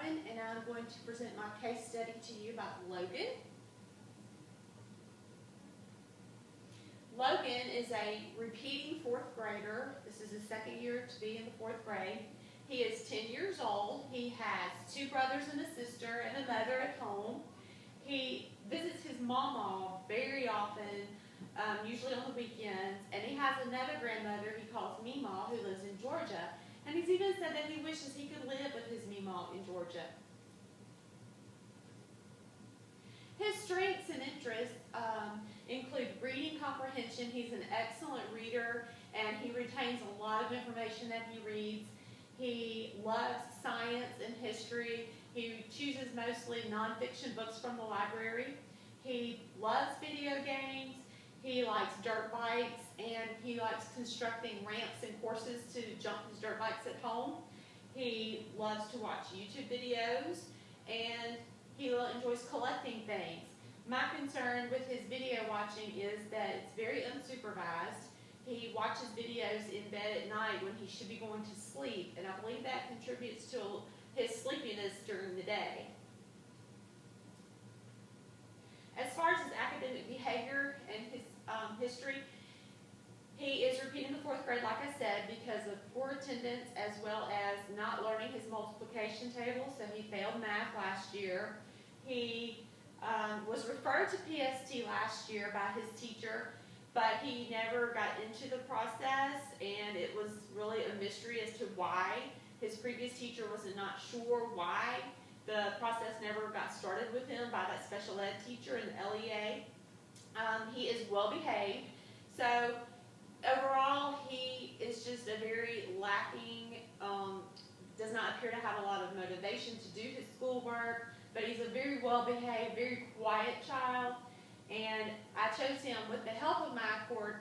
Carmen, and I'm going to present my case study to you about Logan. Logan is a repeating fourth grader. This is his second year to be in the fourth grade. He is 10 years old. He has 2 brothers and a sister and a mother at home. He visits his mama very often, usually on the weekends, and he has another grandmother he calls Meemaw who lives in Georgia. And he's even said that he wishes he could live with his Meemaw in Georgia. His strengths and interests include reading comprehension. He's an excellent reader, and he retains a lot of information that he reads. He loves science and history. He chooses mostly nonfiction books from the library. He loves video games. He likes dirt bikes, and he likes constructing ramps and courses to jump his dirt bikes at home. He loves to watch YouTube videos, and he enjoys collecting things. My concern with his video watching is that it's very unsupervised. He watches videos in bed at night when he should be going to sleep, and I believe that contributes to his sleepiness during the day. As far as his academic behavior and his history, he is repeating the fourth grade, like I said, because of poor attendance as well as not learning his multiplication table, so he failed math last year. He was referred to PST last year by his teacher, but he never got into the process, and it was really a mystery as to why. His previous teacher was not sure why the process never got started with him by that special ed teacher in the LEA. He is well behaved, so overall he is just a very lacking, does not appear to have a lot of motivation to do his schoolwork, but he's a very well behaved, very quiet child, and I chose him with the help of my court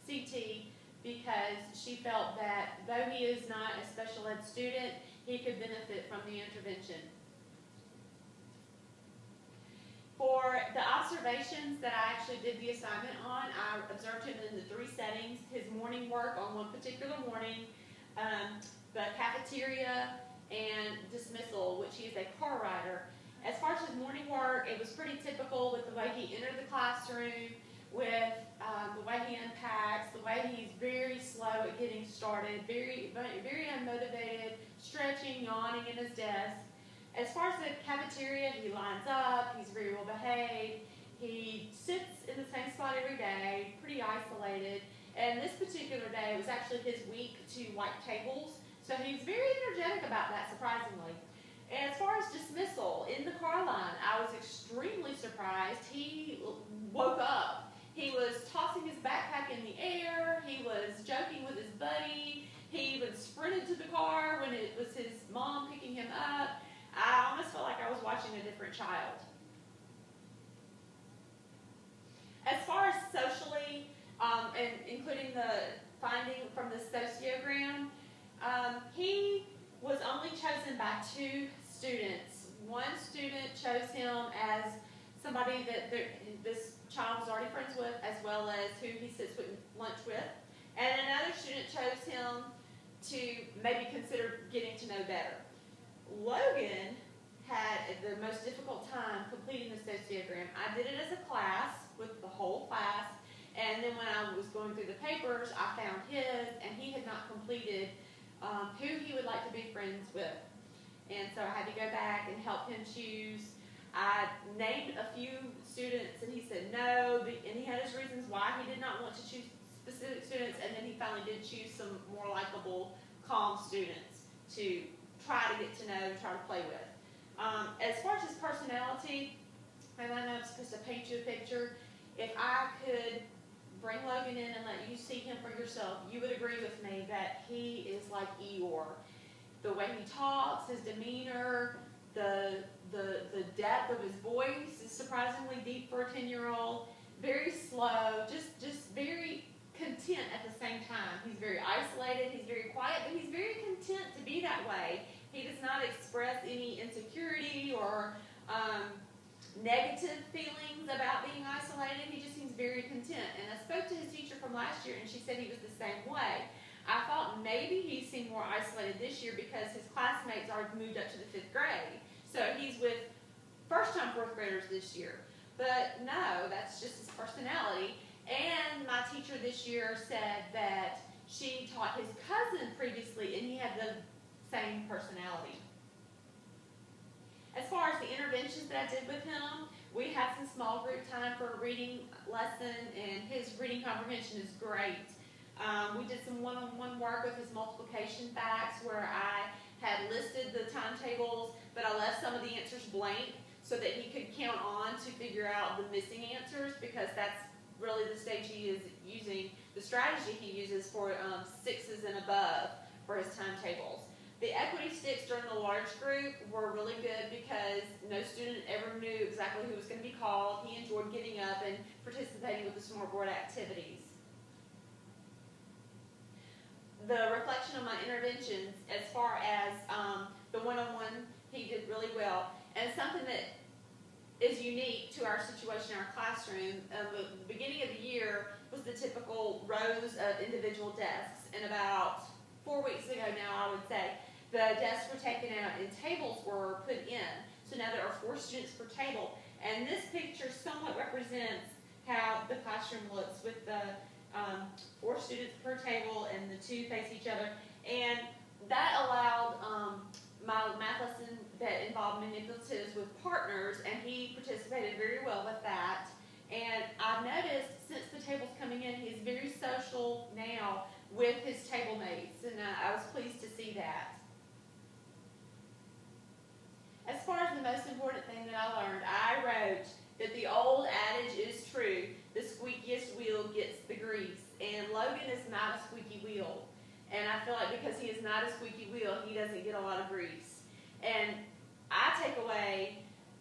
CT because she felt that though he is not a special ed student, he could benefit from the intervention. For the observations that I actually did the assignment on, I observed him in the 3 settings. His morning work on one particular morning, the cafeteria, and dismissal, which he is a car rider. As far as his morning work, it was pretty typical with the way he entered the classroom, with the way he unpacks, the way he's very slow at getting started, very unmotivated, stretching, yawning in his desk. As far as the cafeteria, he lines up, he's very well behaved, he sits in the same spot every day, pretty isolated, and this particular day was actually his week to wipe tables, so he's very energetic about that, surprisingly. And as far as dismissal, in the car line, I was extremely surprised. He woke up. He was tossing his backpack in the air, he was joking with his buddy, he even sprinted to the car when it was his mom picking him up. I almost felt like I was watching a different child. As far as socially, and including the finding from the sociogram, he was only chosen by 2 students. One student chose him as somebody that this child was already friends with, as well as who he sits with lunch with. And another student chose him to maybe consider getting to know better. Logan had the most difficult time completing the sociogram. I did it as a class with the whole class, and then when I was going through the papers, I found his, and he had not completed who he would like to be friends with. And so I had to go back and help him choose. I named a few students, and he said no, and he had his reasons why he did not want to choose specific students, and then he finally did choose some more likable, calm students to try to get to know, try to play with. As far as his personality, and I know I'm supposed to paint you a picture, if I could bring Logan in and let you see him for yourself, you would agree with me that he is like Eeyore. The way he talks, his demeanor, the depth of his voice is surprisingly deep for a 10-year-old, very slow, just very content at the same time. He's very isolated, he's very quiet, but he's very content to be that way. He does not express any insecurity or negative feelings about being isolated. He just seems very content. And I spoke to his teacher from last year, and she said he was the same way. I thought maybe he seemed more isolated this year because his classmates are moved up to the 5th grade. So he's with first-time 4th graders this year. But no, that's just his personality. And my teacher this year said that she taught his cousin previously, and he had the same personality. As far as the interventions that I did with him, we had some small group time for a reading lesson, and his reading comprehension is great. We did some one-on-one work with his multiplication facts where I had listed the timetables, but I left some of the answers blank so that he could count on to figure out the missing answers, because that's really the stage he is using, the strategy he uses for 6s and above for his timetables. The equity sticks during the large group were really good because no student ever knew exactly who was going to be called. He enjoyed getting up and participating with the smoreboard activities. The reflection of my interventions, as far as the one-on-one, he did really well. And something that is unique to our situation in our classroom, the beginning of the year was the typical rows of individual desks. And about 4 weeks ago now, I would say, the desks were taken out and tables were put in. So now there are 4 students per table. And this picture somewhat represents how the classroom looks with the 4 students per table and the 2 face each other. And that allowed my math lesson that involved manipulatives with partners, and he participated very well with that. And I've noticed since the table's coming in, he's very social now with his table mates, and I was pleased to see that. As far as the most important thing that I learned, I wrote that the old adage is true: the squeakiest wheel gets the grease. And Logan is not a squeaky wheel. And I feel like because he is not a squeaky wheel, he doesn't get a lot of grease. And I take away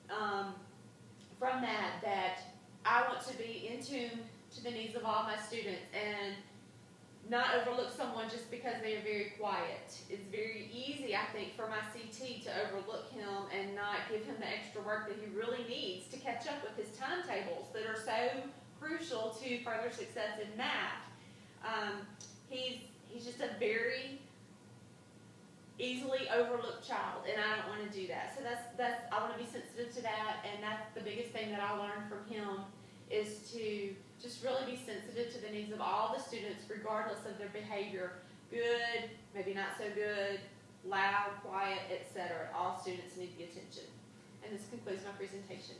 from that I want to be in tune to the needs of all my students and not overlook someone just because they are very quiet. It's very easy, I think, for my CT to overlook him and not give him the extra work that he really needs to catch up with his timetables that are so crucial to further success in math. He's just a very easily overlooked child, and I don't want to do that. So that's I want to be sensitive to that, and that's the biggest thing that I learned from him, is to just really be sensitive to the needs of all the students, regardless of their behavior. Good, maybe not so good, loud, quiet, etc. All students need the attention. And this concludes my presentation.